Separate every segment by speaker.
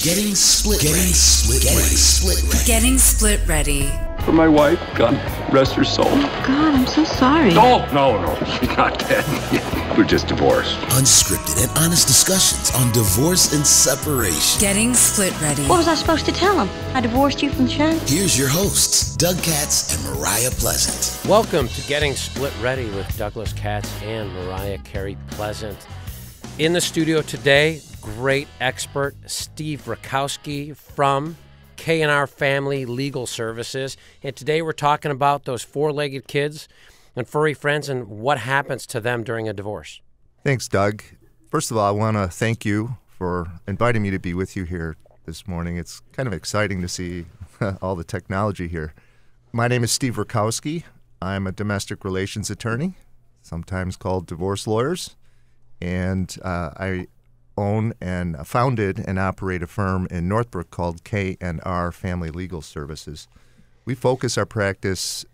Speaker 1: Getting split ready.
Speaker 2: Getting split ready.
Speaker 3: For my wife, God rest her soul.
Speaker 4: Oh, God, I'm so sorry.
Speaker 3: No, she's not dead. We're just divorced.
Speaker 1: Unscripted and honest discussions on divorce and separation.
Speaker 2: Getting split ready.
Speaker 4: What was I supposed to tell him? I divorced you from the show?
Speaker 1: Here's your hosts, Doug Katz and Mariah Pleasant.
Speaker 5: Welcome to Getting Split Ready with Douglas Katz and Mariah Carey Pleasant. In the studio today, great expert Steve Rakowski from K&R Family Legal Services. And today we're talking about those four-legged kids and furry friends and what happens to them during a divorce.
Speaker 6: Thanks, Doug. First of all, I want to thank you for inviting me to be with you here this morning. It's kind of exciting to see all the technology here. My name is Steve Rakowski. I'm a domestic relations attorney, sometimes called divorce lawyers, and I own and founded and operate a firm in Northbrook called K&R Family Legal Services. We focus our practice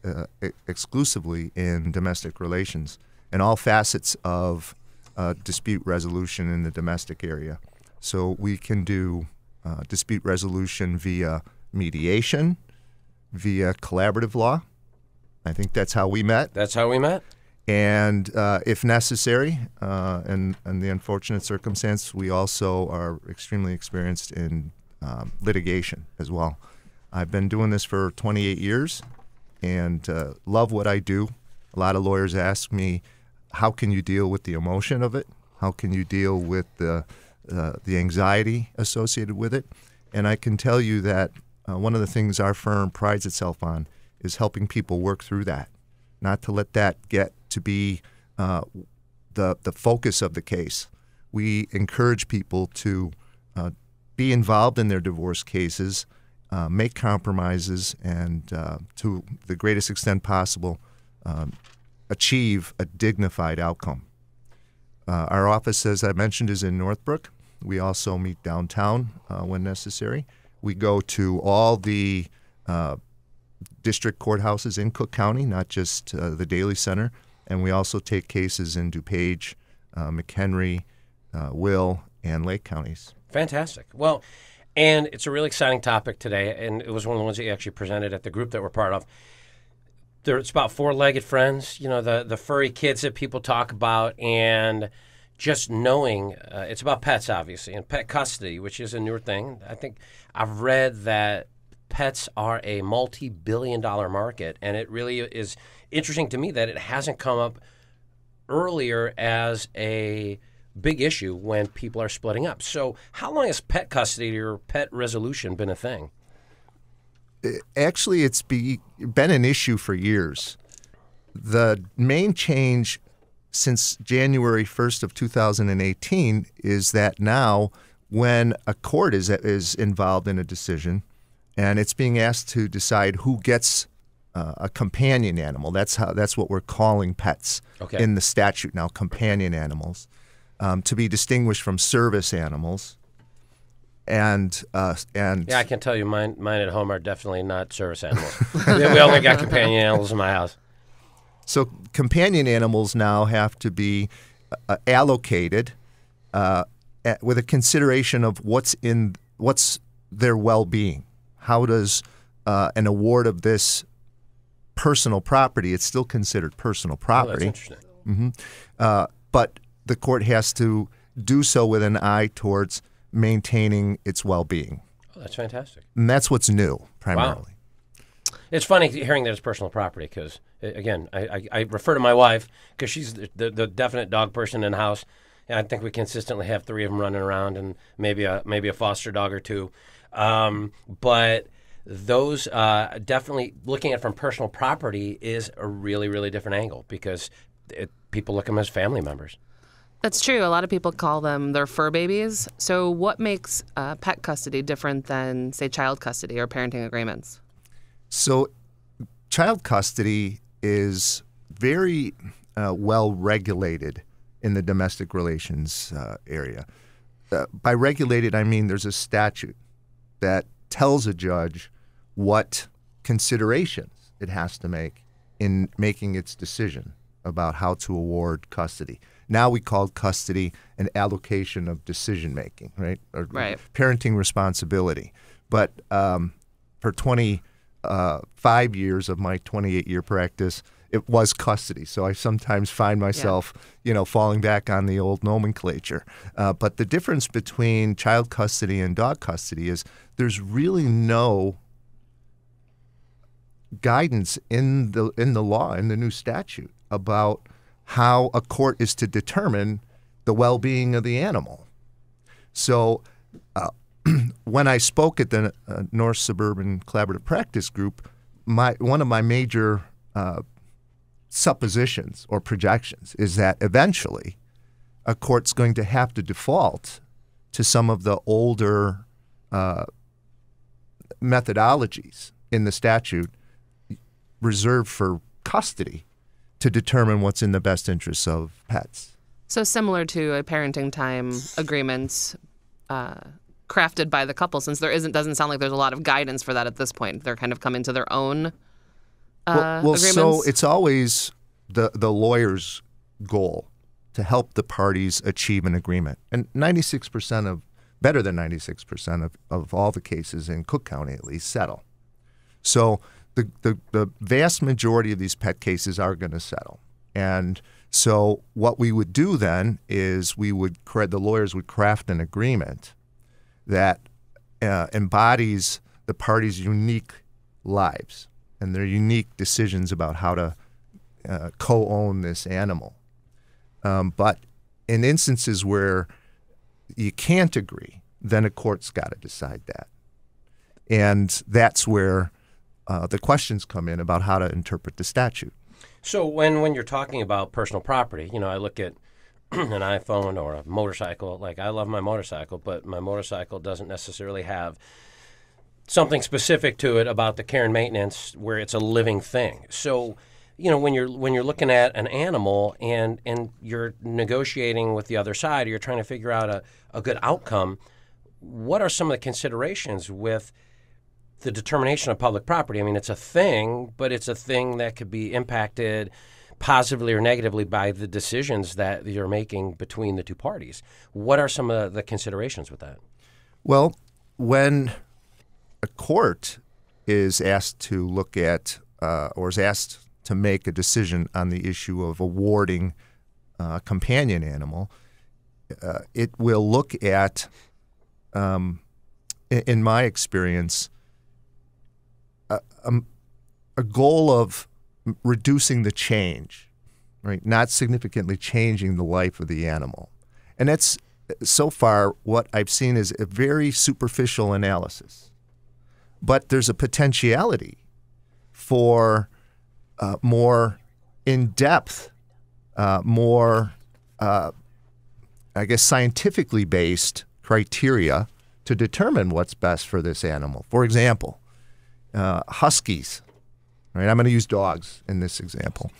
Speaker 6: exclusively in domestic relations and all facets of dispute resolution in the domestic area. So we can do dispute resolution via mediation, via collaborative law. I think that's how we met.
Speaker 5: That's how we met.
Speaker 6: And if necessary, and the unfortunate circumstance, we also are extremely experienced in litigation as well. I've been doing this for 28 years and love what I do. A lot of lawyers ask me, how can you deal with the emotion of it? How can you deal with the anxiety associated with it? And I can tell you that one of the things our firm prides itself on is helping people work through that, not to let that get to be the focus of the case. We encourage people to be involved in their divorce cases, make compromises, and to the greatest extent possible, achieve a dignified outcome. Our office, as I mentioned, is in Northbrook. We also meet downtown when necessary. We go to all the district courthouses in Cook County, not just the Daly Center. And we also take cases in DuPage, McHenry, Will, and Lake counties.
Speaker 5: Fantastic. Well, and it's a really exciting topic today, and it was one of the ones that you actually presented at the group that we're part of. It's about four-legged friends, you know, the furry kids that people talk about, and just knowing it's about pets, obviously, and pet custody, which is a newer thing. I think I've read that pets are a multi-billion-dollar market, and it really is interesting to me that it hasn't come up earlier as a big issue when people are splitting up. So how long has pet custody or pet resolution been a thing?
Speaker 6: Actually, it's been an issue for years. The main change since January 1st of 2018 is that now when a court is involved in a decision and it's being asked to decide who gets a companion animal. That's what we're calling pets in the statute now, companion animals, to be distinguished from service animals. And
Speaker 5: yeah, I can tell you, mine at home are definitely not service animals. We only got companion animals in my house.
Speaker 6: So companion animals now have to be allocated with a consideration of what's their well-being. How does an award of this personal property, it's still considered personal property.
Speaker 5: Oh, that's interesting.
Speaker 6: Mm-hmm. But the court has to do so with an eye towards maintaining its well-being.
Speaker 5: Oh, that's fantastic.
Speaker 6: And that's what's new, primarily.
Speaker 5: Wow. It's funny hearing that it's personal property because, again, I refer to my wife because she's the definite dog person in the house. And I think we consistently have three of them running around and maybe a foster dog or two. But those definitely looking at it from personal property is a really, really different angle because people look at them as family members.
Speaker 7: That's true. A lot of people call them their fur babies. So what makes pet custody different than, say, child custody or parenting agreements?
Speaker 6: So child custody is very well regulated in the domestic relations area. By regulated, I mean there's a statute that tells a judge what considerations it has to make in making its decision about how to award custody. Now we call custody an allocation of decision making, right? Or
Speaker 7: Right.
Speaker 6: parenting responsibility. But for 25 years of my 28-year practice, it was custody. So I sometimes find myself, falling back on the old nomenclature. But the difference between child custody and dog custody is there's really no guidance in the law, in the new statute, about how a court is to determine the well-being of the animal. So when I spoke at the North Suburban Collaborative Practice Group, one of my major suppositions or projections is that eventually a court's going to have to default to some of the older methodologies in the statute reserved for custody to determine what's in the best interests of pets.
Speaker 7: So similar to a parenting time agreement crafted by the couple, since doesn't sound like there's a lot of guidance for that at this point. They're kind of coming to their own agreements.
Speaker 6: So it's always the lawyer's goal to help the parties achieve an agreement. And better than 96% of all the cases in Cook County at least settle. So the vast majority of these pet cases are going to settle. And so what we would do then is the lawyers would craft an agreement that embodies the parties' unique lives and their unique decisions about how to co-own this animal. But in instances where you can't agree, then a court's got to decide that. And that's where the questions come in about how to interpret the statute.
Speaker 5: So when you're talking about personal property, I look at an iPhone or a motorcycle. Like, I love my motorcycle, but my motorcycle doesn't necessarily have something specific to it about the care and maintenance where it's a living thing. So, when you're looking at an animal and you're negotiating with the other side, or you're trying to figure out a good outcome, what are some of the considerations with the determination of public property? I mean, it's a thing, but it's a thing that could be impacted positively or negatively by the decisions that you're making between the two parties. What are some of the considerations with that?
Speaker 6: Well, when a court is asked to look at or is asked to make a decision on the issue of awarding a companion animal, it will look at, in my experience, a goal of reducing the change, right? Not significantly changing the life of the animal. And that's, so far, what I've seen is a very superficial analysis. But there's a potentiality for more in-depth, more, scientifically based criteria to determine what's best for this animal. For example, huskies, right? I'm going to use dogs in this example.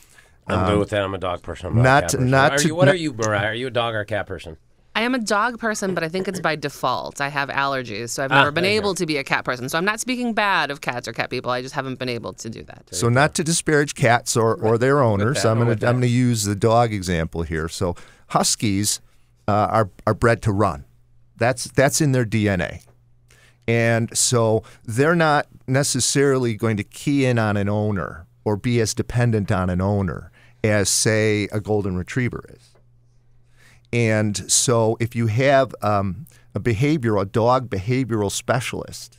Speaker 5: I'm good with that. I'm a dog person. I'm not a cat person. What are you, Mariah? Are you a dog or a cat person?
Speaker 7: I am a dog person, but I think it's by default. I have allergies, so I've never been able to be a cat person. So I'm not speaking bad of cats or cat people. I just haven't been able to do that.
Speaker 6: So not to disparage cats or their owners, I'm going to use the dog example here. So huskies are bred to run. That's in their DNA. And so they're not necessarily going to key in on an owner or be as dependent on an owner as, say, a golden retriever is. And so if you have a dog behavioral specialist,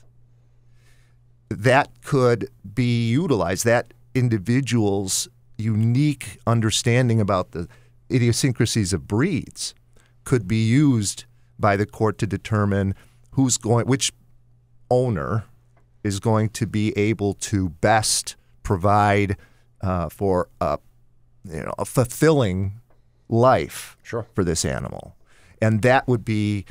Speaker 6: that could be utilized. That individual's unique understanding about the idiosyncrasies of breeds could be used by the court to determine which owner is going to be able to best provide for a fulfilling life for this animal. And that would be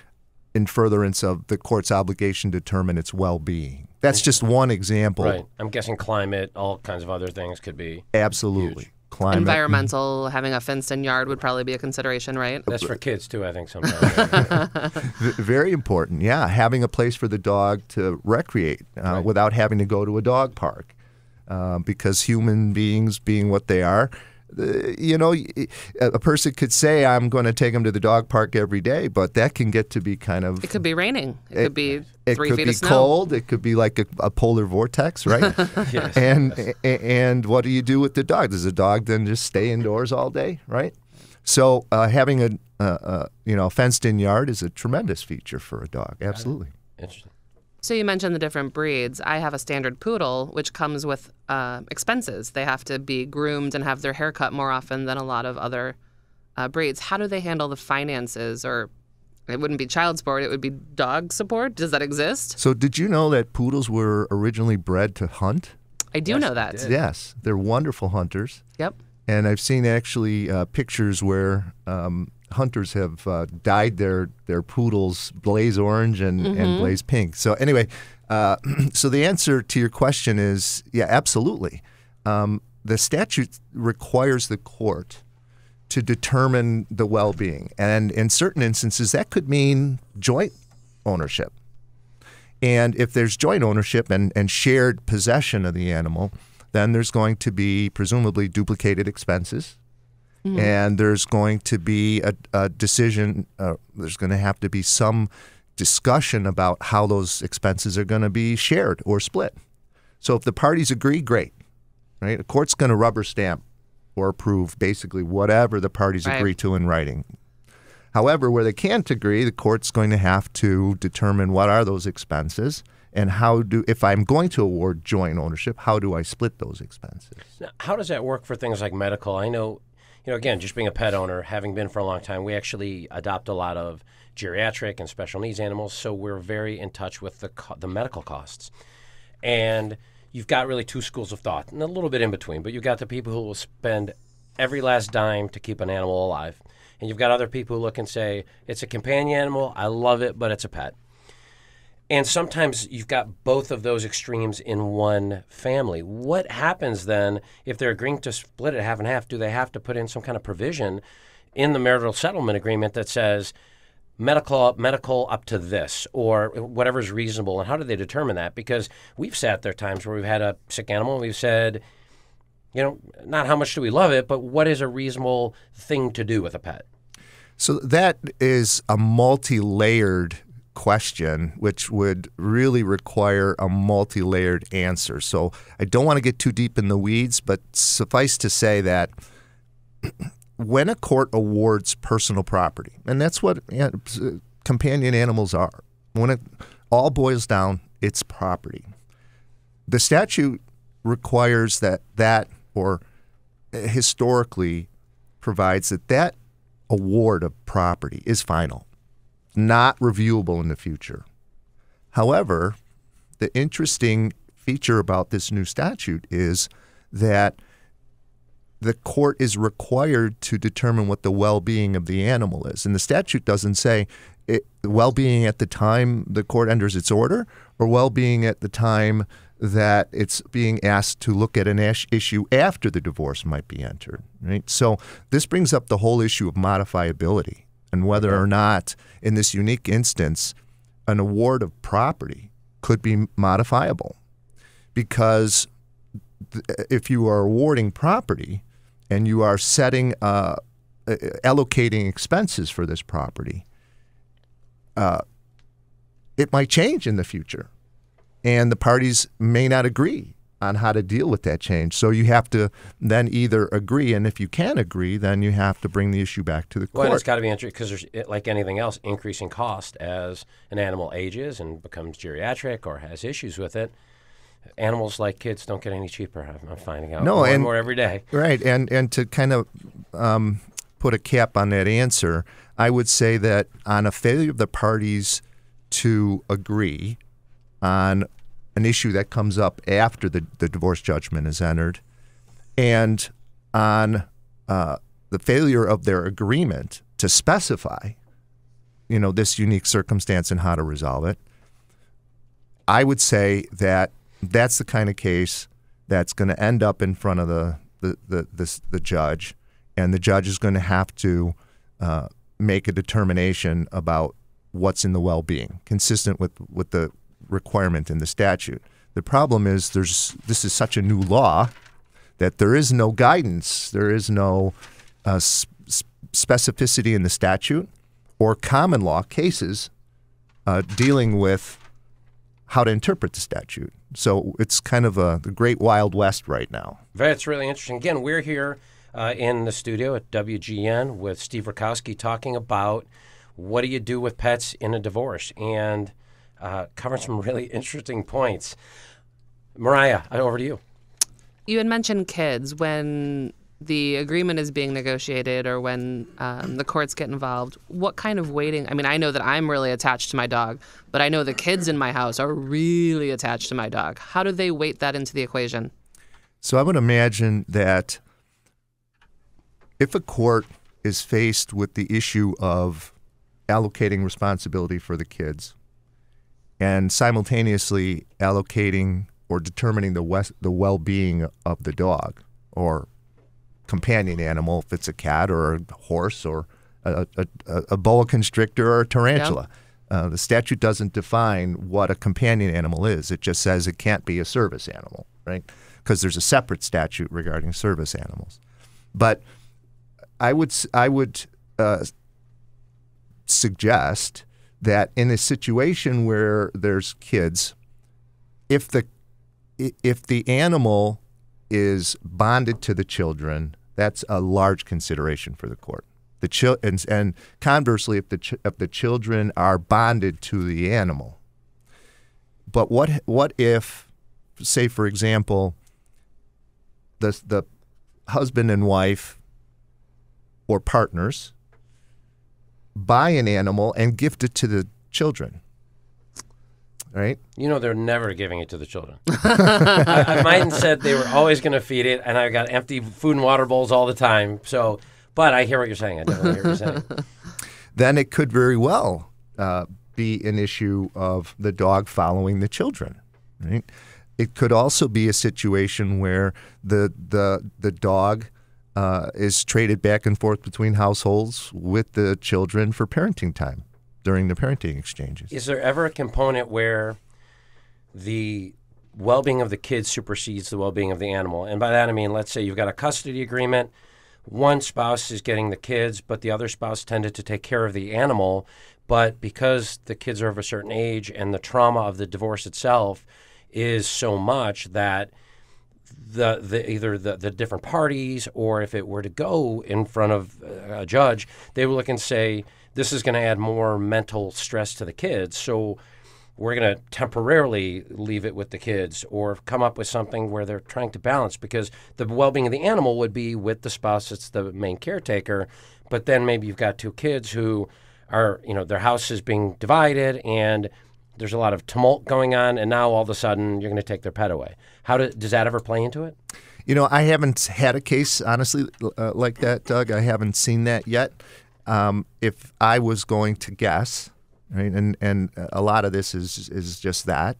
Speaker 6: in furtherance of the court's obligation to determine its well-being. That's just one example.
Speaker 5: Right. I'm guessing climate, all kinds of other things could be
Speaker 6: absolutely.
Speaker 5: Huge.
Speaker 6: Climate.
Speaker 7: Environmental, having a fenced-in yard would probably be a consideration, right?
Speaker 5: That's for kids, too, I think, sometimes.
Speaker 6: Very important, yeah. Having a place for the dog to recreate without having to go to a dog park. Because human beings, being what they are, a person could say, I'm going to take him to the dog park every day, but that can get to be kind of...
Speaker 7: It could be raining. It could be 3 feet of snow.
Speaker 6: It could be cold. It could be like a polar vortex, right?
Speaker 5: Yes.
Speaker 6: And what do you do with the dog? Does the dog then just stay indoors all day, right? So having a fenced-in yard is a tremendous feature for a dog. Absolutely.
Speaker 5: Interesting.
Speaker 7: So you mentioned the different breeds. I have a standard poodle, which comes with expenses. They have to be groomed and have their hair cut more often than a lot of other breeds. How do they handle the finances? Or it wouldn't be child support, it would be dog support? Does that exist?
Speaker 6: So did you know that poodles were originally bred to hunt?
Speaker 7: I do know that.
Speaker 6: Yes. They're wonderful hunters.
Speaker 7: Yep.
Speaker 6: And I've seen actually pictures where hunters have dyed their poodles blaze orange and blaze pink. So anyway, so the answer to your question is, yeah, absolutely. The statute requires the court to determine the well-being. And in certain instances, that could mean joint ownership. And if there's joint ownership and shared possession of the animal, then there's going to be presumably duplicated expenses. And there's going to be a decision, there's going to have to be some discussion about how those expenses are going to be shared or split. So if the parties agree, great, right? The court's going to rubber stamp or approve basically whatever the parties agree to in writing. However, where they can't agree, the court's going to have to determine what are those expenses and if I'm going to award joint ownership, how do I split those expenses?
Speaker 5: Now, how does that work for things like medical? I know, again, just being a pet owner, having been for a long time, we actually adopt a lot of geriatric and special needs animals, so we're very in touch with the medical costs. And you've got really two schools of thought, and a little bit in between, but you've got the people who will spend every last dime to keep an animal alive. And you've got other people who look and say, it's a companion animal, I love it, but it's a pet. And sometimes you've got both of those extremes in one family. What happens then if they're agreeing to split it half and half? Do they have to put in some kind of provision in the marital settlement agreement that says medical up to this or whatever is reasonable? And how do they determine that? Because we've sat there times where we've had a sick animal and we've said, not how much do we love it, but what is a reasonable thing to do with a pet?
Speaker 6: So that is a multi-layered question, which would really require a multi-layered answer. So I don't want to get too deep in the weeds, but suffice to say that when a court awards personal property, and that's what companion animals are, when it all boils down, it's property. The statute requires that or historically provides that award of property is final, not reviewable in the future. However, the interesting feature about this new statute is that the court is required to determine what the well-being of the animal is. And the statute doesn't say well-being at the time the court enters its order or well-being at the time that it's being asked to look at an issue after the divorce might be entered. Right? So this brings up the whole issue of modifiability and whether or not, in this unique instance, an award of property could be modifiable. Because if you are awarding property and you are allocating expenses for this property, it might change in the future. And the parties may not agree on how to deal with that change. So you have to then either agree, and if you can't agree, then you have to bring the issue back to the court.
Speaker 5: Well, it's got to be interesting because there's, like anything else, increasing cost as an animal ages and becomes geriatric or has issues with it. Animals, like kids, don't get any cheaper. I'm finding out more and more every day.
Speaker 6: Right, and to kind of put a cap on that answer, I would say that on a failure of the parties to agree on an issue that comes up after the divorce judgment is entered, and on the failure of their agreement to specify, this unique circumstance and how to resolve it, I would say that that's the kind of case that's going to end up in front of the judge, and the judge is going to have to make a determination about what's in the well-being, consistent with the requirement in the statute. The problem is this is such a new law that there is no guidance, there is no specificity in the statute or common law cases dealing with how to interpret the statute. So it's kind of the great Wild West right now.
Speaker 5: That's really interesting. Again, we're here in the studio at WGN with Steve Rakowski talking about what do you do with pets in a divorce, and covering some really interesting points. Mariah, over to you.
Speaker 7: You had mentioned kids. When the agreement is being negotiated or when the courts get involved, what kind of weighting? I mean, I know that I'm really attached to my dog, but I know the kids in my house are really attached to my dog. How do they weight that into the equation?
Speaker 6: So I would imagine that if a court is faced with the issue of allocating responsibility for the kids and simultaneously allocating or determining the well-being of the dog or companion animal, if it's a cat or a horse or a boa constrictor or a tarantula. Yep. The statute doesn't define what a companion animal is. It just says it can't be a service animal, right? Because there's a separate statute regarding service animals. But I would suggest that in a situation where there's kids, if the animal is bonded to the children, that's a large consideration for the court. And conversely, if the children are bonded to the animal, but what if, say for example, the husband and wife or partners buy an animal and gift it to the children? Right?
Speaker 5: You know they're never giving it to the children. Mine said they were always going to feed it, and I got empty food and water bowls all the time. So, but I hear what you're saying. I definitely hear what you're saying.
Speaker 6: Then it could very well be an issue of the dog following the children. Right? It could also be a situation where the dog is traded back and forth between households with the children for parenting time during the parenting exchanges.
Speaker 5: Is there ever a component where the well-being of the kids supersedes the well-being of the animal? And by that I mean, let's say you've got a custody agreement. One spouse is getting the kids, but the other spouse tended to take care of the animal. But because the kids are of a certain age and the trauma of the divorce itself is so much that either the different parties, or if it were to go in front of a judge, they would look and say, this is going to add more mental stress to the kids, so we're going to temporarily leave it with the kids, or come up with something where they're trying to balance, because the well-being of the animal would be with the spouse that's the main caretaker, but then maybe you've got two kids who are, their house is being divided and there's a lot of tumult going on, and now all of a sudden you're going to take their pet away. Does that ever play into it?
Speaker 6: I haven't had a case, honestly, like that, Doug. I haven't seen that yet. If I was going to guess, right, and a lot of this is just that,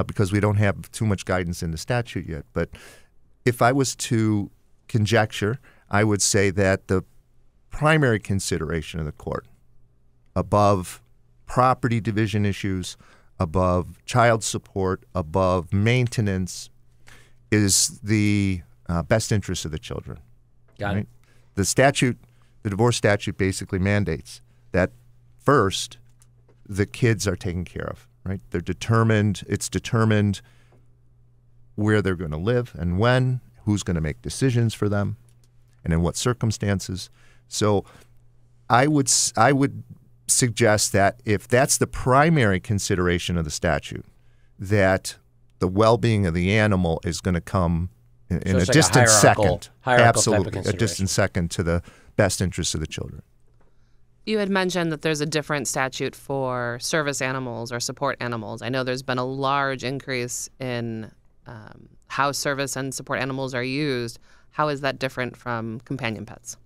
Speaker 6: because we don't have too much guidance in the statute yet. But if I was to conjecture, I would say that the primary consideration of the court, above property division issues, above child support, above maintenance, is the best interest of the children.
Speaker 5: Got it.
Speaker 6: The divorce statute basically mandates that first the kids are taken care of, right? It's determined where they're going to live and when, who's going to make decisions for them, and in what circumstances. So I would suggest that if that's the primary consideration of the statute, that the well-being of the animal is going to come in a distant second. Absolutely, a distant second to the best interests of the children.
Speaker 7: You had mentioned that there's a different statute for service animals or support animals. I know there's been a large increase in how service and support animals are used. How is that different from companion pets?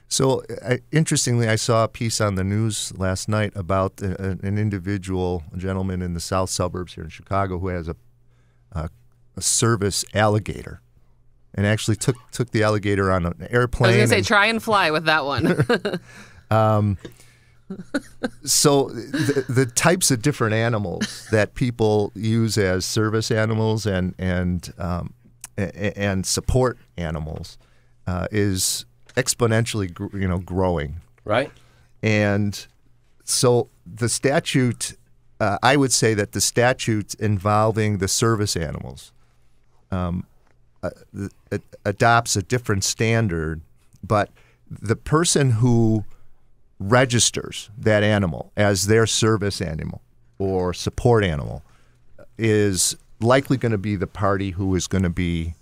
Speaker 6: So, interestingly, I saw a piece on the news last night about an individual, a gentleman in the south suburbs here in Chicago, who has a service alligator, and actually took the alligator on an airplane.
Speaker 7: I was going to say, try and fly with that one.
Speaker 6: So the types of different animals that people use as service animals and and support animals is exponentially growing.
Speaker 5: Right.
Speaker 6: And so the statute, I would say that the statute involving the service animals adopts a different standard, but the person who registers that animal as their service animal or support animal is likely going to be the party who is going to be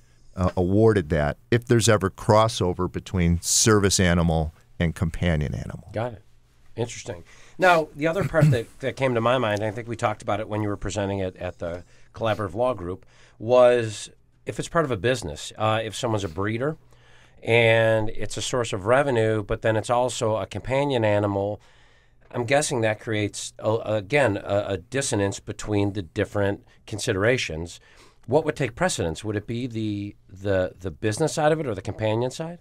Speaker 6: awarded that if there's ever crossover between service animal and companion animal.
Speaker 5: Got it. Interesting. Now, the other part that came to my mind, and I think we talked about it when you were presenting it at the Collaborative Law Group, was if it's part of a business, if someone's a breeder and it's a source of revenue, but then it's also a companion animal, I'm guessing that creates, again, a dissonance between the different considerations. What would take precedence? Would it be the business side of it or the companion side?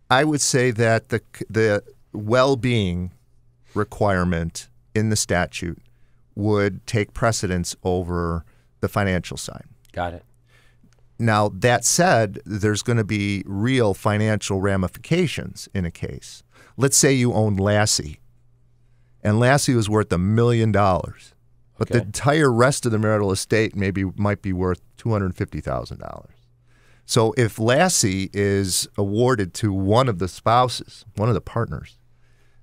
Speaker 6: I would say that the well-being requirement in the statute would take precedence over the financial side.
Speaker 5: Got it.
Speaker 6: Now, that said, there's going to be real financial ramifications in a case. Let's say you own Lassie, and Lassie was worth $1 million, but the entire rest of the marital estate might be worth $250,000. So if Lassie is awarded to one of the spouses, one of the partners,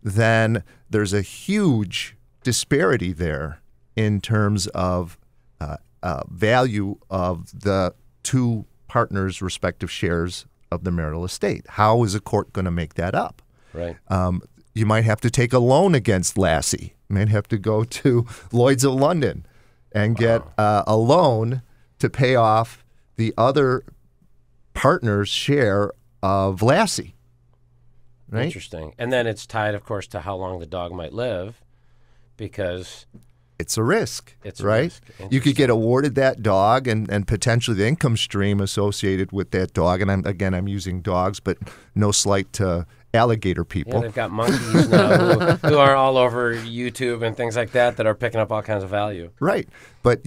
Speaker 6: then there's a huge disparity there in terms of value of the two partners' respective shares of the marital estate. How is a court going to make that up?
Speaker 5: Right.
Speaker 6: You might have to take a loan against Lassie. You might have to go to Lloyd's of London and get a loan to pay off the other partner's share of Lassie. Right?
Speaker 5: Interesting. And then it's tied, of course, to how long the dog might live, because
Speaker 6: it's a risk.
Speaker 5: It's a
Speaker 6: right.
Speaker 5: risk.
Speaker 6: You could get awarded that dog and potentially the income stream associated with that dog. And I'm using dogs, but no slight to alligator people.
Speaker 5: Yeah, they've got monkeys now who are all over YouTube and things like that are picking up all kinds of value.
Speaker 6: Right. But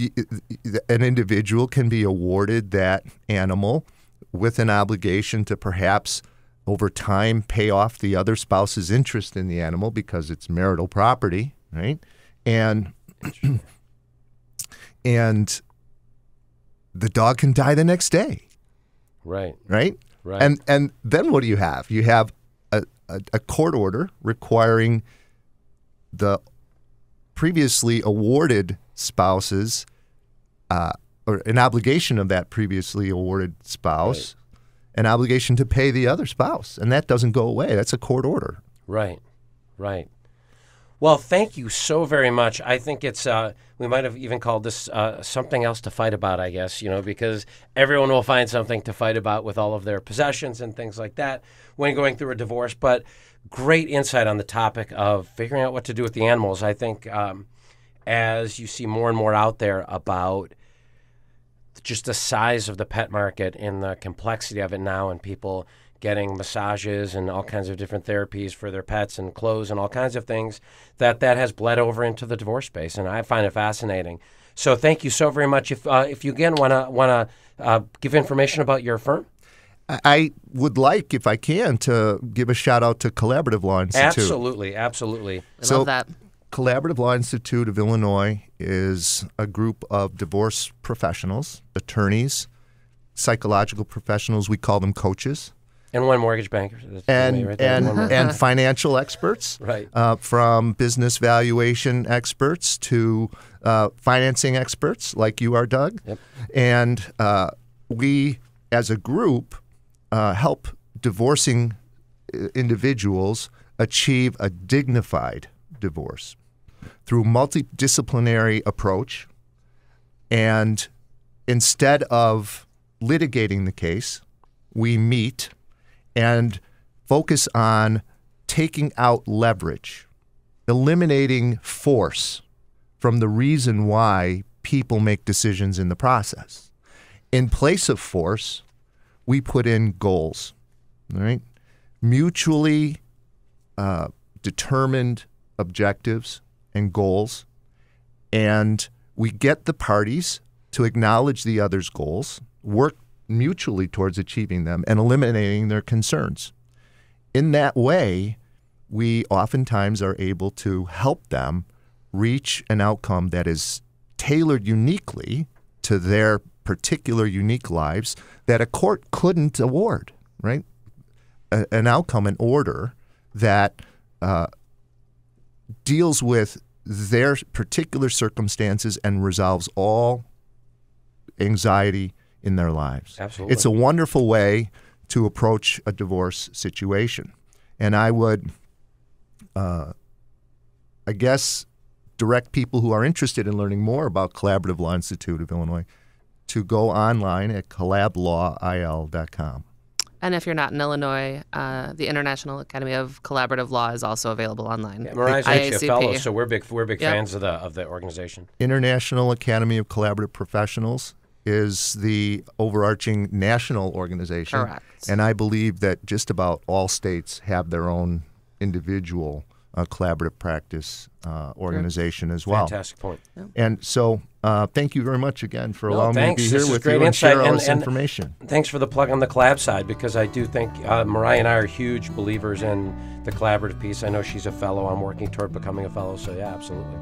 Speaker 6: an individual can be awarded that animal with an obligation to perhaps over time pay off the other spouse's interest in the animal because it's marital property, right? And the dog can die the next day.
Speaker 5: Right.
Speaker 6: Right?
Speaker 5: Right.
Speaker 6: And then what do you have? You have a court order requiring the previously awarded spouses or an obligation of that previously awarded spouse, an obligation to pay the other spouse. And that doesn't go away. That's a court order.
Speaker 5: Right. Right. Well, thank you so very much. I think it's, we might have even called this something else to fight about, I guess, because everyone will find something to fight about with all of their possessions and things like that when going through a divorce. But great insight on the topic of figuring out what to do with the animals. I think as you see more and more out there about just the size of the pet market and the complexity of it now, and people getting massages and all kinds of different therapies for their pets and clothes and all kinds of things, that has bled over into the divorce space, and I find it fascinating. So thank you so very much. If you again want to give information about your firm,
Speaker 6: I would like, if I can, to give a shout out to Collaborative Law Institute.
Speaker 5: Absolutely.
Speaker 7: I love that.
Speaker 6: Collaborative Law Institute of Illinois is a group of divorce professionals, attorneys, psychological professionals. We call them coaches.
Speaker 5: And one mortgage banker.
Speaker 6: And financial experts,
Speaker 5: right?
Speaker 6: From business valuation experts to financing experts like you are, Doug.
Speaker 5: Yep.
Speaker 6: And we, as a group, help divorcing individuals achieve a dignified divorce through multidisciplinary approach. And instead of litigating the case, we meet and focus on taking out leverage, eliminating force from the reason why people make decisions in the process. In place of force, we put in goals, right? Mutually determined objectives and goals, and we get the parties to acknowledge the other's goals. work mutually towards achieving them and eliminating their concerns. In that way, we oftentimes are able to help them reach an outcome that is tailored uniquely to their particular unique lives that a court couldn't award, right? An outcome, an order that deals with their particular circumstances and resolves all anxiety in their lives.
Speaker 5: Absolutely.
Speaker 6: It's a wonderful way to approach a divorce situation. And I would, I guess, direct people who are interested in learning more about Collaborative Law Institute of Illinois to go online at collablawil.com.
Speaker 7: And if you're not in Illinois, the International Academy of Collaborative Law is also available online.
Speaker 5: Yeah, Mariah's actually a
Speaker 7: IACP.
Speaker 5: fellow, so we're big
Speaker 7: Yep.
Speaker 5: fans of the organization.
Speaker 6: International Academy of Collaborative Professionals is the overarching national organization.
Speaker 7: Correct.
Speaker 6: And I believe that just about all states have their own individual collaborative practice organization as well.
Speaker 5: Fantastic point.
Speaker 6: And so thank you very much again for allowing me to
Speaker 5: thanks.
Speaker 6: be
Speaker 5: This
Speaker 6: here
Speaker 5: is
Speaker 6: with
Speaker 5: great
Speaker 6: you and
Speaker 5: insight.
Speaker 6: share all this
Speaker 5: And
Speaker 6: information.
Speaker 5: Thanks for the plug on the collab side, because I do think Mariah and I are huge believers in the collaborative piece. I know she's a fellow. I'm working toward becoming a fellow, so yeah, absolutely.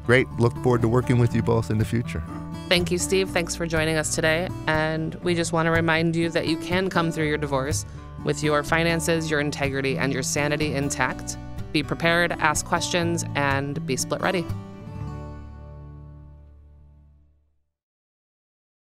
Speaker 6: Great. Look forward to working with you both in the future.
Speaker 7: Thank you, Steve. Thanks for joining us today. And we just want to remind you that you can come through your divorce with your finances, your integrity, and your sanity intact. Be prepared, ask questions, and be split ready.